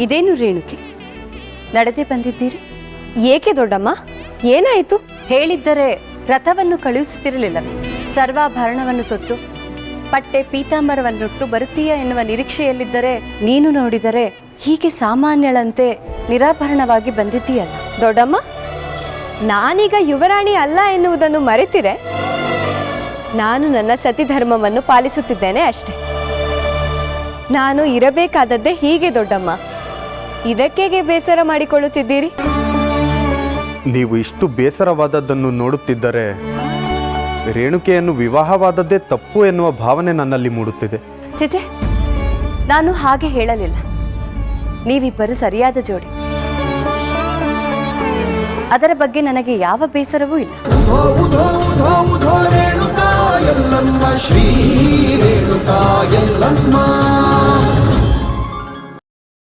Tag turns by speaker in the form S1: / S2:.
S1: ಇದೇನು ರೇಣುಕೆ, ನಡೆದೇ ಬಂದಿದ್ದೀರಿ?
S2: ಏಕೆ ದೊಡ್ಡಮ್ಮ, ಏನಾಯಿತು?
S1: ಹೇಳಿದ್ದರೆ ರಥವನ್ನು ಕಳುಹಿಸುತ್ತಿರಲಿಲ್ಲವೇ? ಸರ್ವಾಭರಣವನ್ನು ತೊಟ್ಟು ಪಟ್ಟೆ ಪೀತಾಂಬರವನ್ನುಟ್ಟು ಬರುತ್ತೀಯಾ ಎನ್ನುವ ನಿರೀಕ್ಷೆಯಲ್ಲಿದ್ದರೆ ನೀನು ನೋಡಿದರೆ ಹೀಗೆ ಸಾಮಾನ್ಯಳಂತೆ ನಿರಾಭರಣವಾಗಿ ಬಂದಿದ್ದೀಯಲ್ಲ.
S2: ದೊಡ್ಡಮ್ಮ, ನಾನೀಗ ಯುವರಾಣಿ ಅಲ್ಲ ಎನ್ನುವುದನ್ನು ಮರೆತಿರೆ ನಾನು ನನ್ನ ಸತಿ ಧರ್ಮವನ್ನು ಪಾಲಿಸುತ್ತಿದ್ದೇನೆ ಅಷ್ಟೇ. ನಾನು ಇರಬೇಕಾದದ್ದೇ ಹೀಗೆ ದೊಡ್ಡಮ್ಮ, ಇದಕ್ಕೇಗೆ ಬೇಸರ ಮಾಡಿಕೊಳ್ಳುತ್ತಿದ್ದೀರಿ?
S3: ನೀವು ಇಷ್ಟು ಬೇಸರವಾದದ್ದನ್ನು ನೋಡುತ್ತಿದ್ದರೆ ರೇಣುಕೆಯನ್ನು ವಿವಾಹವಾದದ್ದೇ ತಪ್ಪು ಎನ್ನುವ ಭಾವನೆ ನನ್ನಲ್ಲಿ ಮೂಡುತ್ತಿದೆ.
S1: ಚೇಚೆ, ನಾನು ಹಾಗೆ ಹೇಳಲಿಲ್ಲ. ನೀವಿಬ್ಬರು ಸರಿಯಾದ ಜೋಡಿ, ಅದರ ಬಗ್ಗೆ ನನಗೆ ಯಾವ ಬೇಸರವೂ ಇಲ್ಲ.
S4: ಶ್ರೀ ರೇಣುಕಾ ಯಲ್ಲಮ್ಮ